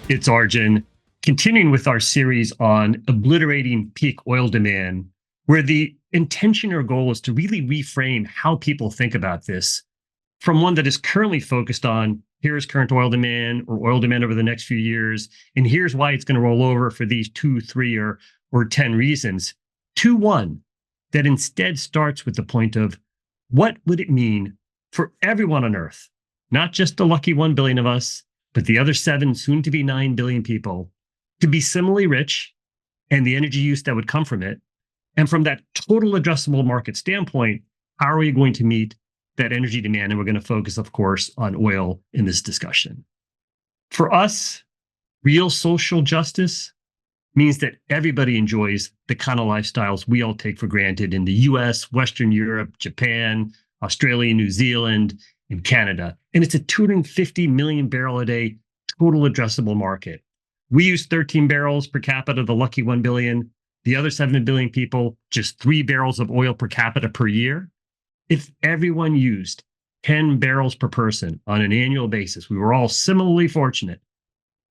It's Arjun, continuing with our series on obliterating peak oil demand, where the intention or goal is to really reframe how people think about this from one that is currently focused on here's current oil demand or oil demand over the next few years, and here's why it's going to roll over for these 2, 3, or 10 reasons, to one that instead starts with the point of what would it mean for everyone on Earth, not just the lucky 1 billion of us, but the other 7, soon to be 9 billion people, to be similarly rich and the energy use that would come from it. And from that total addressable market standpoint, how are we going to meet that energy demand? And we're going to focus, of course, on oil in this discussion. For us, real social justice means that everybody enjoys the kind of lifestyles we all take for granted in the US, Western Europe, Japan, Australia, New Zealand, and Canada. And it's a 250 million barrel a day total addressable market. We use 13 barrels per capita, the lucky 1 billion. The other 7 billion people, just 3 barrels of oil per capita per year. If everyone used 10 barrels per person on an annual basis, we were all similarly fortunate.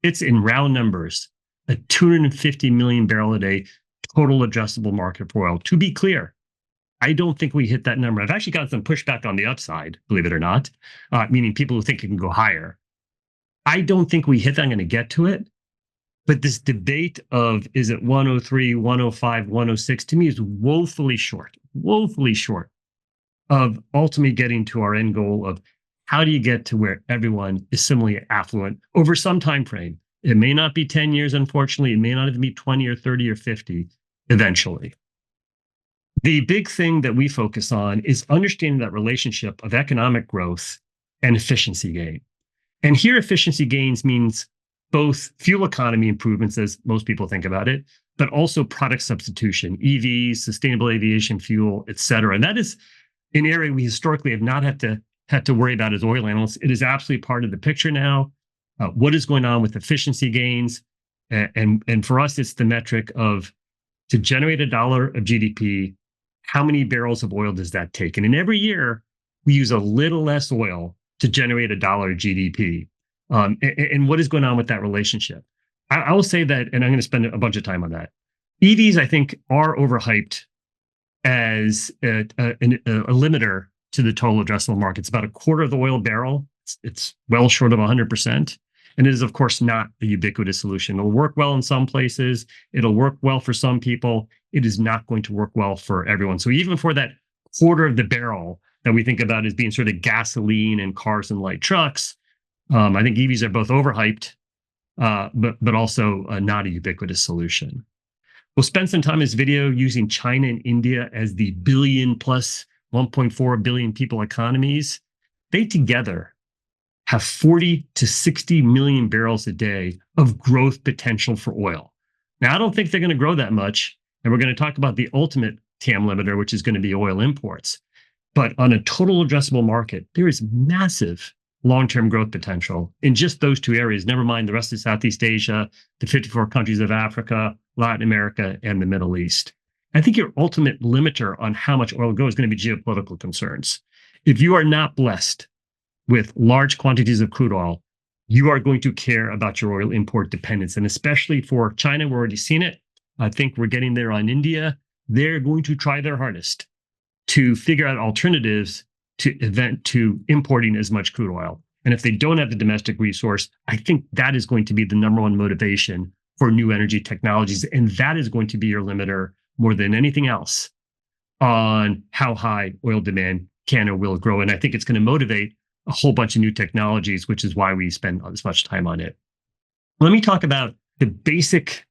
It's in round numbers, a 250 million barrel a day total addressable market for oil. To be clear, I don't think we hit that number. I've actually got some pushback on the upside, believe it or not, meaning people who think it can go higher. I don't think we hit that. I'm going to get to it. But this debate of is it 103, 105, 106 to me is woefully short of ultimately getting to our end goal of how do you get to where everyone is similarly affluent over some time frame. It may not be 10 years, unfortunately. It may not even be 20 or 30 or 50 eventually. The big thing that we focus on is understanding that relationship of economic growth and efficiency gain. And here, efficiency gains means both fuel economy improvements, as most people think about it, but also product substitution, EVs, sustainable aviation fuel, et cetera. And that is an area we historically have not had to worry about as oil analysts. It is absolutely part of the picture now. What is going on with efficiency gains? And for us, it's the metric of to generate $1 of GDP, how many barrels of oil does that take? And in every year, we use a little less oil to generate $1 of GDP. And what is going on with that relationship? I will say that, and I'm going to spend a bunch of time on that. EVs, I think, are overhyped as a limiter to the total addressable market. It's about a quarter of the oil barrel. It's well short of 100%. And it is, of course, not a ubiquitous solution. It'll work well in some places. It'll work well for some people. It is not going to work well for everyone. So even for that quarter of the barrel that we think about as being sort of gasoline and cars and light trucks, I think EVs are both overhyped, but also not a ubiquitous solution. We'll spend some time in this video using China and India as the billion plus 1.4 billion people economies. They together have 40 to 60 million barrels a day of growth potential for oil. Now, I don't think they're going to grow that much, and we're going to talk about the ultimate TAM limiter, which is going to be oil imports. But on a total addressable market, there is massive long-term growth potential in just those two areas, never mind the rest of Southeast Asia, the 54 countries of Africa, Latin America, and the Middle East. I think your ultimate limiter on how much oil goes is going to be geopolitical concerns. If you are not blessed with large quantities of crude oil, you are going to care about your oil import dependence. And especially for China, we're already seeing it. I think we're getting there on India. They're going to try their hardest to figure out alternatives to importing as much crude oil. And if they don't have the domestic resource, I think that is going to be the number one motivation for new energy technologies. And that is going to be your limiter more than anything else on how high oil demand can or will grow. And I think it's going to motivate a whole bunch of new technologies, which is why we spend this much time on it. Let me talk about the basic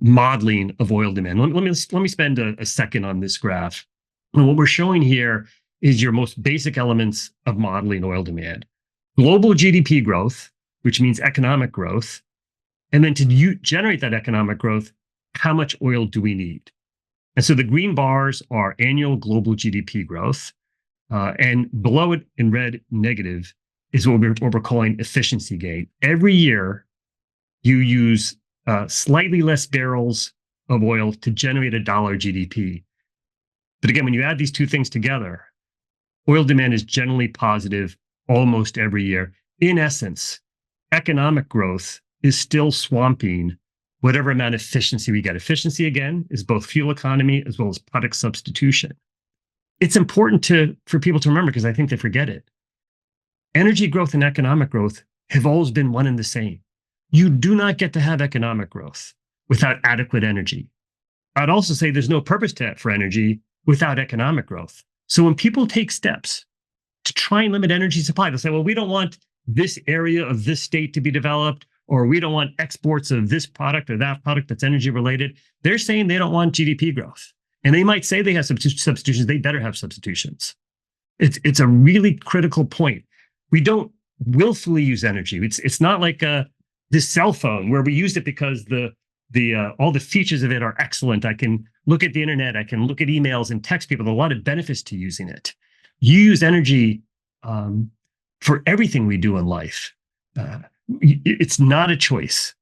modeling of oil demand. Let me spend a second on this graph. And what we're showing here is your most basic elements of modeling oil demand. Global GDP growth, which means economic growth. And then to generate that economic growth, how much oil do we need? And so the green bars are annual global GDP growth. And below it in red, negative, is what we're calling efficiency gain. Every year, you use slightly less barrels of oil to generate $1 GDP. But again, when you add these two things together, oil demand is generally positive almost every year. In essence, economic growth is still swamping whatever amount of efficiency we get. Efficiency, again, is both fuel economy as well as product substitution. It's important for people to remember because I think they forget it. Energy growth and economic growth have always been one and the same. You do not get to have economic growth without adequate energy. I'd also say there's no purpose for energy without economic growth. So when people take steps to try and limit energy supply, they'll say, well, we don't want this area of this state to be developed, or we don't want exports of this product or that product that's energy related. They're saying they don't want GDP growth. And they might say they have substitutions. They better have substitutions. It's a really critical point. We don't willfully use energy. It's not like this cell phone where we used it because all the features of it are excellent. I can look at the internet. I can look at emails and text people. There are a lot of benefits to using it. You use energy for everything we do in life. It's not a choice.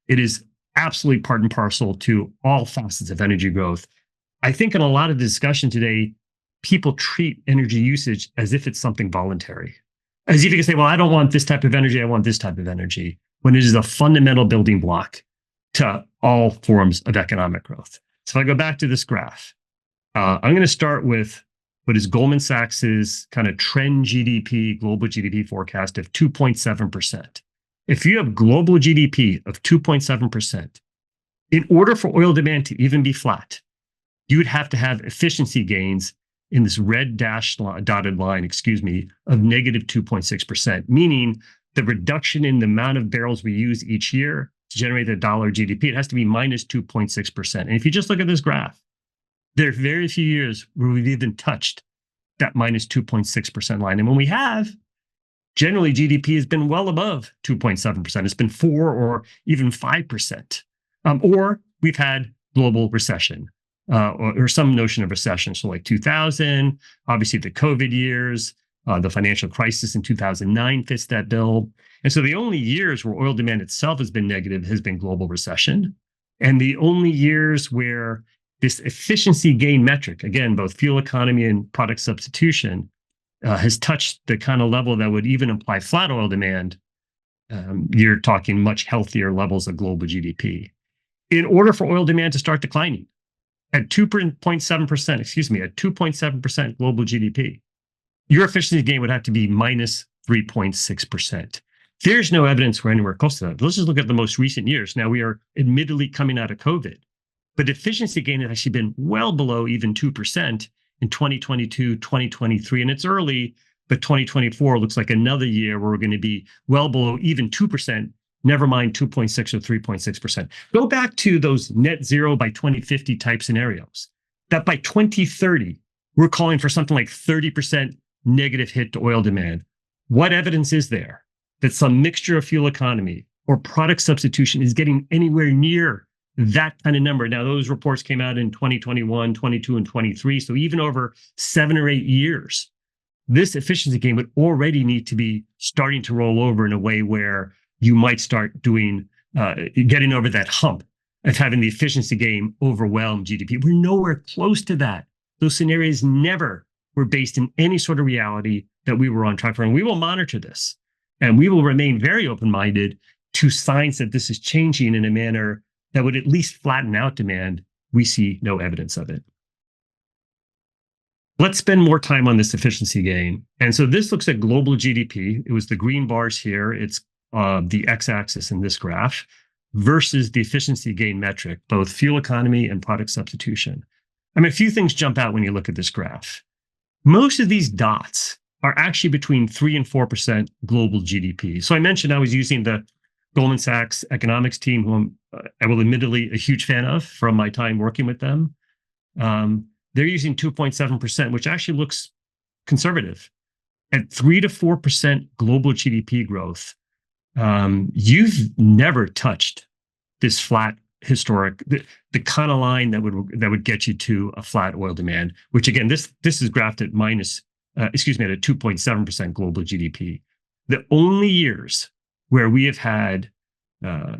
It is absolutely part and parcel to all facets of energy growth. I think in a lot of the discussion today, people treat energy usage as if it's something voluntary. As if you can say, well, I don't want this type of energy, I want this type of energy, when it is a fundamental building block to all forms of economic growth. So if I go back to this graph, I'm going to start with what is Goldman Sachs's kind of trend GDP, global GDP forecast of 2.7%. If you have global GDP of 2.7%, in order for oil demand to even be flat, you would have to have efficiency gains in this red dotted line, of negative 2.6%, meaning the reduction in the amount of barrels we use each year to generate the dollar GDP, it has to be minus 2.6%. And if you just look at this graph, there are very few years where we've even touched that minus 2.6% line. And when we have, generally GDP has been well above 2.7%. It's been 4 or even 5%. Or we've had global recession. Or some notion of recession. So like 2000, obviously the COVID years, the financial crisis in 2009 fits that bill. And so the only years where oil demand itself has been negative has been global recession. And the only years where this efficiency gain metric, again, both fuel economy and product substitution, has touched the kind of level that would even imply flat oil demand, you're talking much healthier levels of global GDP. In order for oil demand to start declining, at 2.7%, at 2.7% global GDP, your efficiency gain would have to be minus 3.6%. There's no evidence we're anywhere close to that. Let's just look at the most recent years. Now, we are admittedly coming out of COVID, but efficiency gain has actually been well below even 2% in 2022, 2023, and it's early, but 2024 looks like another year where we're going to be well below even 2%. Never mind 2.6 or 3.6%. Go back to those net zero by 2050 type scenarios, that by 2030, we're calling for something like 30% negative hit to oil demand. What evidence is there that some mixture of fuel economy or product substitution is getting anywhere near that kind of number? Now, those reports came out in 2021, 22, and 23. So even over 7 or 8 years, this efficiency gain would already need to be starting to roll over in a way where you might start getting over that hump of having the efficiency gain overwhelm GDP. We're nowhere close to that. Those scenarios never were based in any sort of reality that we were on track for. And we will monitor this. And we will remain very open-minded to signs that this is changing in a manner that would at least flatten out demand. We see no evidence of it. Let's spend more time on this efficiency gain. And so this looks at global GDP. It was the green bars here. It's the x-axis in this graph versus the efficiency gain metric, both fuel economy and product substitution. I mean, a few things jump out when you look at this graph. Most of these dots are actually between 3 and 4% global GDP. So I mentioned I was using the Goldman Sachs economics team, who I will admittedly a huge fan of from my time working with them. They're using 2.7%, which actually looks conservative. At 3 to 4% global GDP growth, you've never touched this flat historic, the kind of line that would get you to a flat oil demand, which again, this is graphed at at a 2.7% global GDP. The only years where we have had a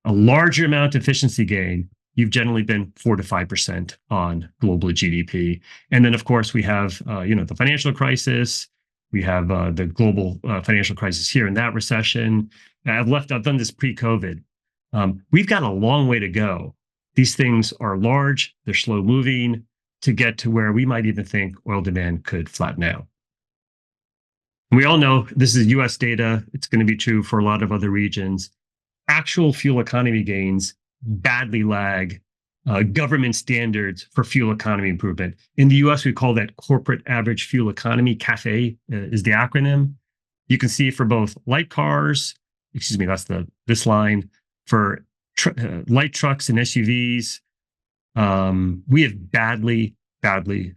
larger amount of efficiency gain, you've generally been 4 to 5% on global GDP. And then, of course, we have the financial crisis. We have the global financial crisis here and that recession. I've done this pre-COVID. We've got a long way to go. These things are large, they're slow moving to get to where we might even think oil demand could flatten out. We all know this is US data. It's going to be true for a lot of other regions. Actual fuel economy gains badly lag government standards for fuel economy improvement. In the US, we call that corporate average fuel economy. CAFE is the acronym. You can see for both light cars, excuse me, that's this line, for light trucks and SUVs. We have badly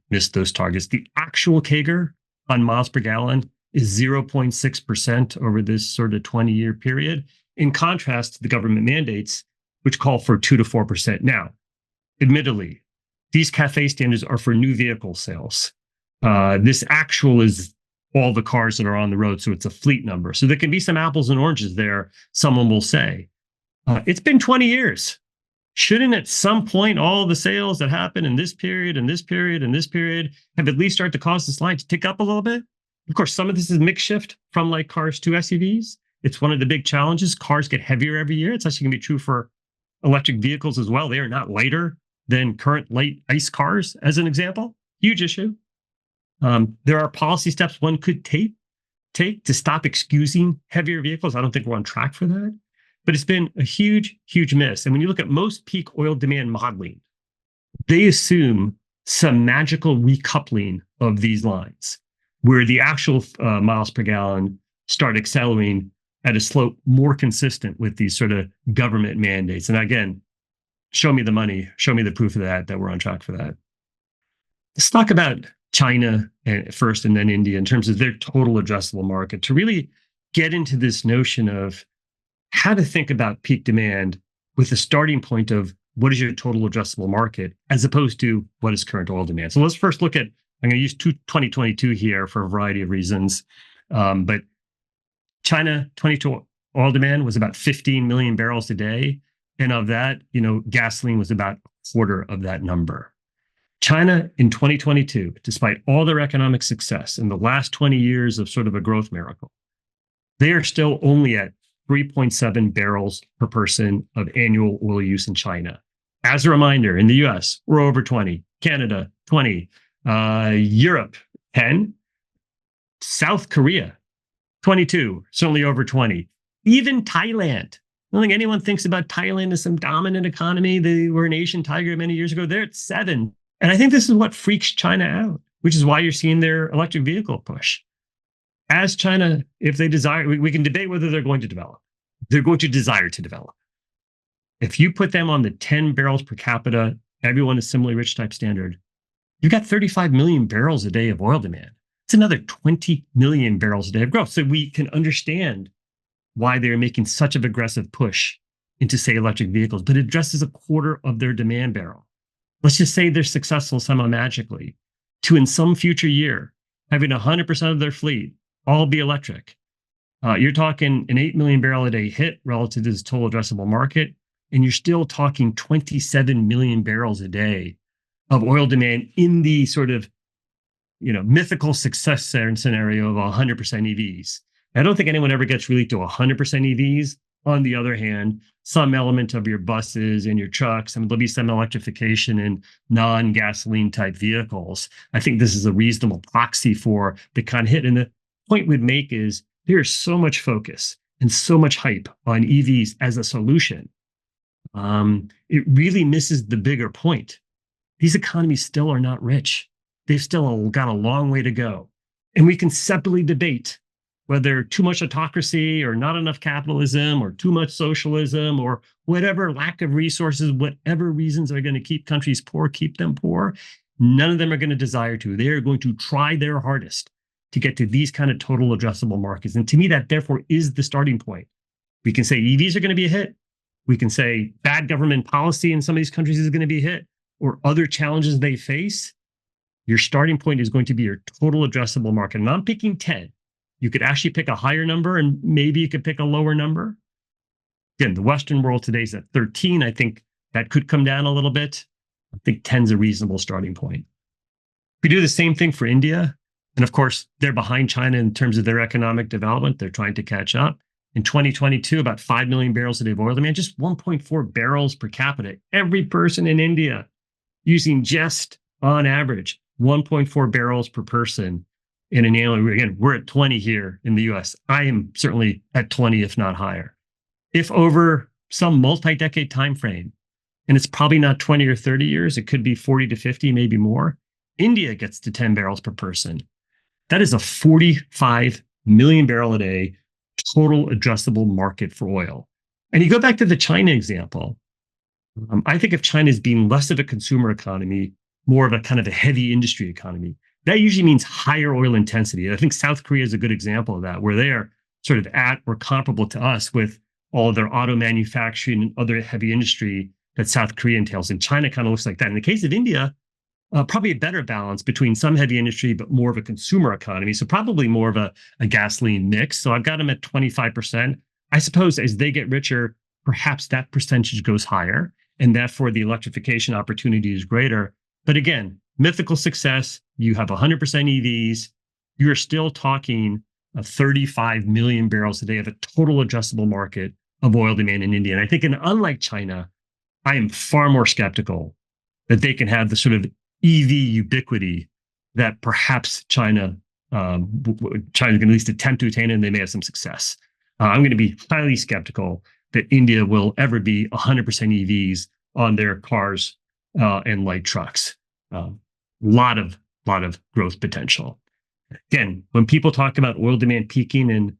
missed those targets. The actual CAGR on miles per gallon is 0.6% over this sort of 20-year period, in contrast to the government mandates, which call for 2 to 4%. Now, admittedly, these CAFE standards are for new vehicle sales. This actual is all the cars that are on the road, so it's a fleet number. So there can be some apples and oranges there, someone will say. It's been 20 years. Shouldn't at some point all the sales that happen in this period and this period and this period have at least started to cause this line to tick up a little bit? Of course, some of this is mix shift from light cars to SUVs. It's one of the big challenges. Cars get heavier every year. It's actually going to be true for electric vehicles as well. They are not lighter than current light ICE cars, as an example. Huge issue. There are policy steps one could take to stop excusing heavier vehicles. I don't think we're on track for that. But it's been a huge miss. And when you look at most peak oil demand modeling, they assume some magical recoupling of these lines, where the actual miles per gallon start accelerating at a slope more consistent with these sort of government mandates. And again, show me the money, show me the proof of that we're on track for that. Let's talk about China first and then India in terms of their total addressable market, to really get into this notion of how to think about peak demand with the starting point of what is your total addressable market as opposed to what is current oil demand. So let's first look at, I'm going to use 2022 here for a variety of reasons. But China 22 oil demand was about 15 million barrels a day. And of that, gasoline was about a quarter of that number. China in 2022, despite all their economic success in the last 20 years of sort of a growth miracle, they are still only at 3.7 barrels per person of annual oil use in China. As a reminder, in the US, we're over 20, Canada, 20, Europe, 10, South Korea, 22, certainly over 20. Even Thailand. I don't think anyone thinks about Thailand as some dominant economy. They were an Asian tiger many years ago. They're at 7. And I think this is what freaks China out, which is why you're seeing their electric vehicle push. As China, if they desire, we can debate whether they're going to develop. They're going to desire to develop. If you put them on the 10 barrels per capita, everyone is similarly rich type standard, you've got 35 million barrels a day of oil demand. It's another 20 million barrels a day of growth. So we can understand why they're making such an aggressive push into, say, electric vehicles, but it addresses a quarter of their demand barrel. Let's just say they're successful somehow magically to, in some future year, having 100% of their fleet all be electric. You're talking an 8 million barrel a day hit relative to this total addressable market, and you're still talking 27 million barrels a day of oil demand in the sort of mythical success scenario of 100% EVs. I don't think anyone ever gets really to 100% EVs. On the other hand, some element of your buses and your trucks, there'll be some electrification in non-gasoline type vehicles. I think this is a reasonable proxy for the kind of hit. And the point we'd make is there's so much focus and so much hype on EVs as a solution. It really misses the bigger point. These economies still are not rich. They've still got a long way to go. And we can separately debate whether too much autocracy or not enough capitalism or too much socialism or whatever lack of resources, whatever reasons are going to keep countries poor, keep them poor. None of them are going to desire to. They are going to try their hardest to get to these kind of total addressable markets. And to me, that therefore is the starting point. We can say EVs are going to be a hit. We can say bad government policy in some of these countries is going to be a hit, or other challenges they face. Your starting point is going to be your total addressable market. And I'm picking 10. You could actually pick a higher number, and maybe you could pick a lower number. Again, the Western world today is at 13. I think that could come down a little bit. I think 10 is a reasonable starting point. If we do the same thing for India, And of course, they're behind China in terms of their economic development. They're trying to catch up. In 2022, about 5 million barrels a day of oil demand, just 1.4 barrels per capita. Every person in India using just on average 1.4 barrels per person in an annual. Again, we're at 20 here in the US. I am certainly at 20, if not higher. If over some multi-decade time frame, and it's probably not 20 or 30 years, it could be 40 to 50, maybe more, India gets to 10 barrels per person. That is a 45 million barrel a day total addressable market for oil. And you go back to the China example. I think of China as being less of a consumer economy, more of a kind of a heavy industry economy. That usually means higher oil intensity. And I think South Korea is a good example of that, where they are sort of at or comparable to us with all of their auto manufacturing and other heavy industry that South Korea entails. And China kind of looks like that. In the case of India, probably a better balance between some heavy industry, but more of a consumer economy. So probably more of a gasoline mix. So I've got them at 25%. I suppose as they get richer, perhaps that percentage goes higher, and therefore the electrification opportunity is greater. But again, mythical success, you have 100% EVs, you're still talking of 35 million barrels a day of a total addressable market of oil demand in India. And I think, unlike China, I am far more skeptical that they can have the sort of EV ubiquity that perhaps China can at least attempt to attain, and they may have some success. I'm going to be highly skeptical that India will ever be 100% EVs on their cars and light trucks. Lot of growth potential. Again, when people talk about oil demand peaking in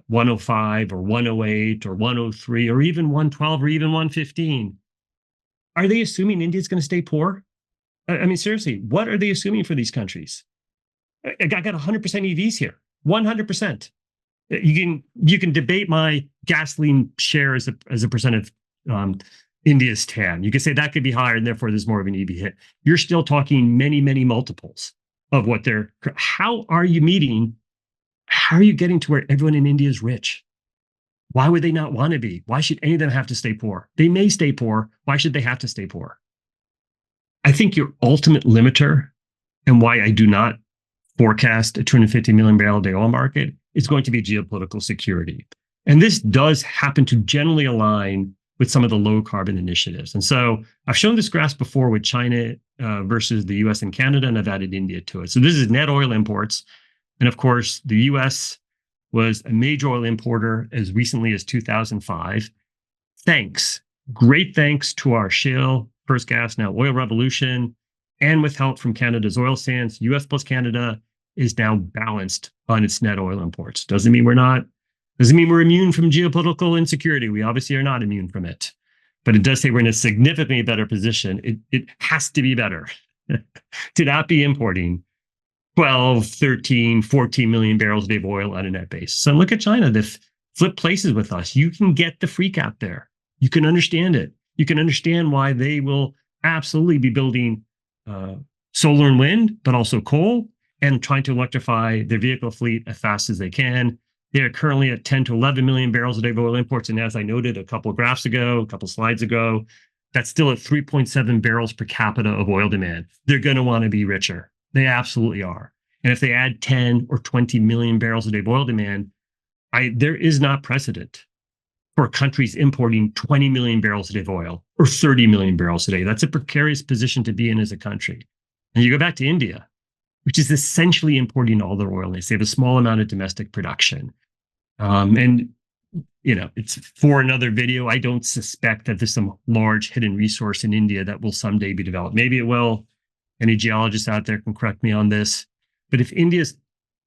105 or 108 or 103 or even 112 or even 115, are they assuming India's going to stay poor? I mean, seriously, what are they assuming for these countries? I got 100% EVs here, 100%. You can debate my gasoline share as a percent of India's TAM. You could say that could be higher, and therefore there's more of an EV hit. You're still talking many, many multiples of what they're. How are you getting to where everyone in India is rich? Why would they not want to be? Why should any of them have to stay poor? They may stay poor. Why should they have to stay poor? I think your ultimate limiter, and why I do not forecast a 250 million barrel a day oil market, is going to be geopolitical security. And this does happen to generally align with some of the low carbon initiatives. And so I've shown this graph before with China versus the US and Canada, and I've added India to it. So this is net oil imports. And of course, the US was a major oil importer as recently as 2005. Great thanks to our shale, first gas, now oil revolution, and with help from Canada's oil sands, US plus Canada is now balanced on its net oil imports. Doesn't mean we're immune from geopolitical insecurity. We obviously are not immune from it, but it does say we're in a significantly better position. It has to be better to not be importing 12, 13, 14 million barrels a day of oil on a net basis. So look at China. They've flipped places with us. You can get the freak out there. You can understand it. You can understand why they will absolutely be building solar and wind, but also coal, and trying to electrify their vehicle fleet as fast as they can. They are currently at 10 to 11 million barrels a day of oil imports. And as I noted a couple of slides ago, that's still at 3.7 barrels per capita of oil demand. They're going to want to be richer. They absolutely are. And if they add 10 or 20 million barrels a day of oil demand, there is not precedent for countries importing 20 million barrels a day of oil or 30 million barrels a day. That's a precarious position to be in as a country. And you go back to India, which is essentially importing all their oil. They have a small amount of domestic production. And, it's for another video. I don't suspect that there's some large hidden resource in India that will someday be developed. Maybe it will. Any geologists out there can correct me on this. But if India's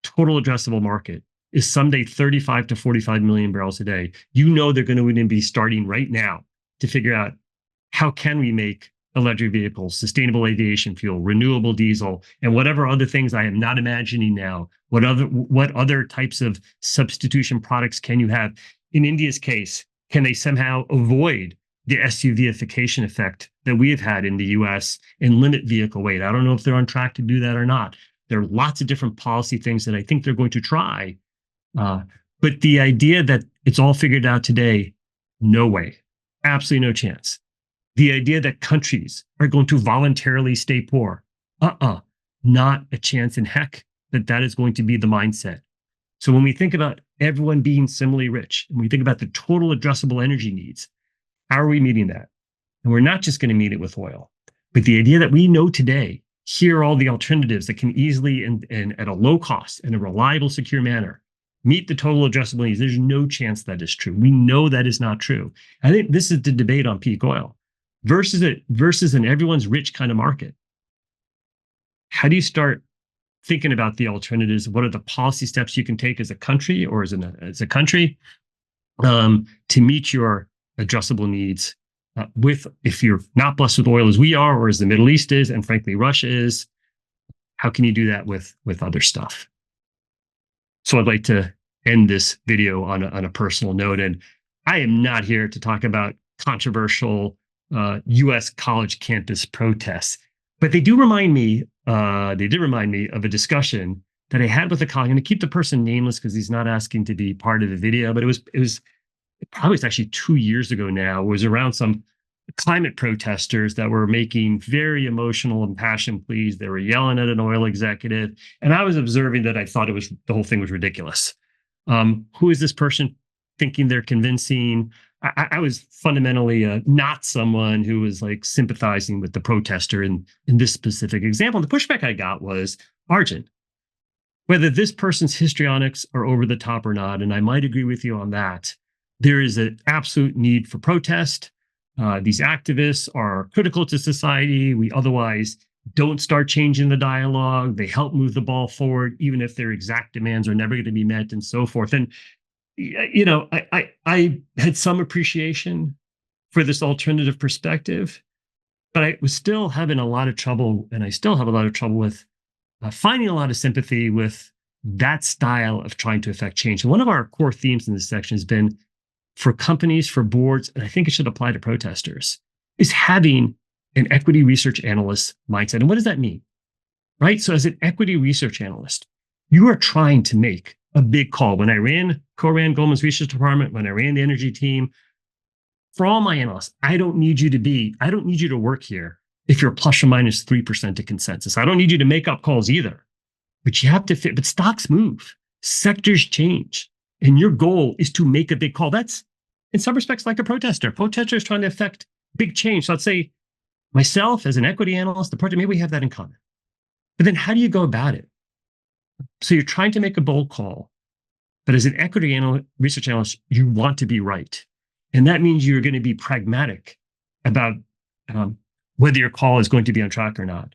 total addressable market is someday 35 to 45 million barrels a day, they're going to be starting right now to figure out how can we make electric vehicles, sustainable aviation fuel, renewable diesel, and whatever other things I am not imagining now. What other types of substitution products can you have? In India's case, can they somehow avoid the SUVification effect that we have had in the US and limit vehicle weight? I don't know if they're on track to do that or not. There are lots of different policy things that I think they're going to try. But the idea that it's all figured out today, no way. Absolutely no chance. The idea that countries are going to voluntarily stay poor, not a chance in heck. that that is going to be the mindset. So when we think about everyone being similarly rich, and we think about the total addressable energy needs, how are we meeting that? And we're not just going to meet it with oil, but the idea that we know today, here are all the alternatives that can easily and at a low cost and a reliable, secure manner meet the total addressable needs. There's no chance that is true. We know that is not true. I think this is the debate on peak oil versus an everyone's rich kind of market. How do you start thinking about the alternatives? What are the policy steps you can take as a country or as a country to meet your addressable needs? If you're not blessed with oil as we are, or as the Middle East is, and frankly Russia is, how can you do that with other stuff? So I'd like to end this video on a personal note, and I am not here to talk about controversial U.S. college campus protests, but they do remind me. They did remind me of a discussion that I had with a colleague. I'm going to keep the person nameless because he's not asking to be part of the video, but it's actually 2 years ago now. It was around some climate protesters that were making very emotional and passion pleas. They were yelling at an oil executive, and I was observing that. I thought the whole thing was ridiculous. Who is this person thinking they're convincing? I was fundamentally not someone who was like sympathizing with the protester in this specific example. The pushback I got was, Arjun, whether this person's histrionics are over the top or not, and I might agree with you on that, there is an absolute need for protest. These activists are critical to society. We otherwise don't start changing the dialogue. They help move the ball forward, even if their exact demands are never going to be met, and so forth. And I had some appreciation for this alternative perspective, but I was still having a lot of trouble, and I still have a lot of trouble with finding a lot of sympathy with that style of trying to affect change. And one of our core themes in this section has been, for companies, for boards, and I think it should apply to protesters, is having an equity research analyst mindset. And what does that mean? Right? So as an equity research analyst, you are trying to make a big call. When I co-ran Goldman's research department, when I ran the energy team, for all my analysts, I don't need you to work here if you're plus or minus 3% of consensus. I don't need you to make up calls either, but you have to fit. But stocks move, sectors change, and your goal is to make a big call. That's, in some respects, like a protester. Protester is trying to affect big change. So let's say myself as an equity analyst, the project, maybe we have that in common. But then how do you go about it? So you're trying to make a bold call, but as an equity research analyst, you want to be right. And that means you're going to be pragmatic about whether your call is going to be on track or not.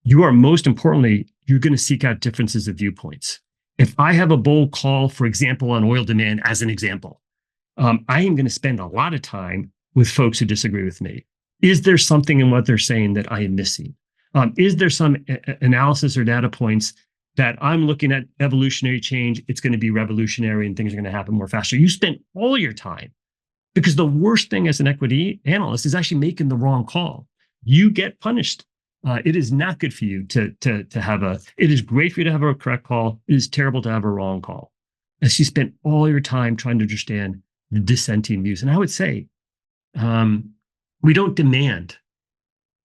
You are, most importantly, you're going to seek out differences of viewpoints. If I have a bold call, for example, on oil demand as an example, I am going to spend a lot of time with folks who disagree with me. Is there something in what they're saying that I am missing? Is there some analysis or data points that I'm looking at evolutionary change? It's going to be revolutionary and things are going to happen more faster. You spend all your time, because the worst thing as an equity analyst is actually making the wrong call. You get punished. It is not good for you to have it is great for you to have a correct call. It is terrible to have a wrong call. As you spend all your time trying to understand the dissenting views. And I would say, we don't demand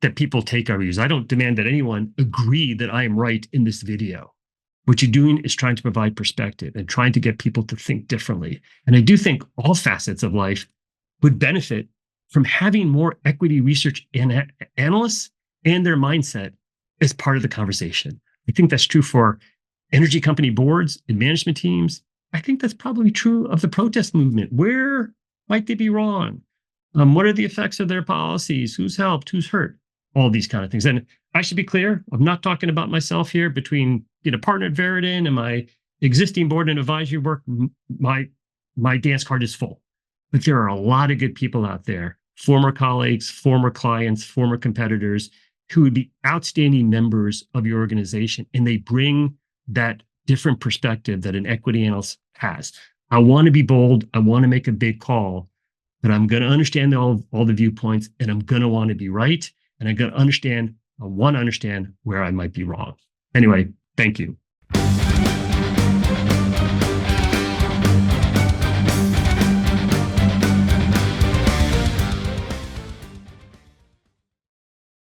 that people take our views. I don't demand that anyone agree that I am right in this video. What you're doing is trying to provide perspective and trying to get people to think differently. And I do think all facets of life would benefit from having more equity research analysts and their mindset as part of the conversation. I think that's true for energy company boards and management teams. I think that's probably true of the protest movement. Where might they be wrong? What are the effects of their policies? Who's helped? Who's hurt? All these kind of things. And I should be clear, I'm not talking about myself here. Between partner at Veridan and my existing board and advisory work, my dance card is full. But there are a lot of good people out there, former colleagues, former clients, former competitors, who would be outstanding members of your organization, and they bring that different perspective that an equity analyst has. I want to be bold. I want to make a big call, but I'm going to understand all the viewpoints, and I'm going to want to be right. And I want to understand where I might be wrong. Anyway, thank you.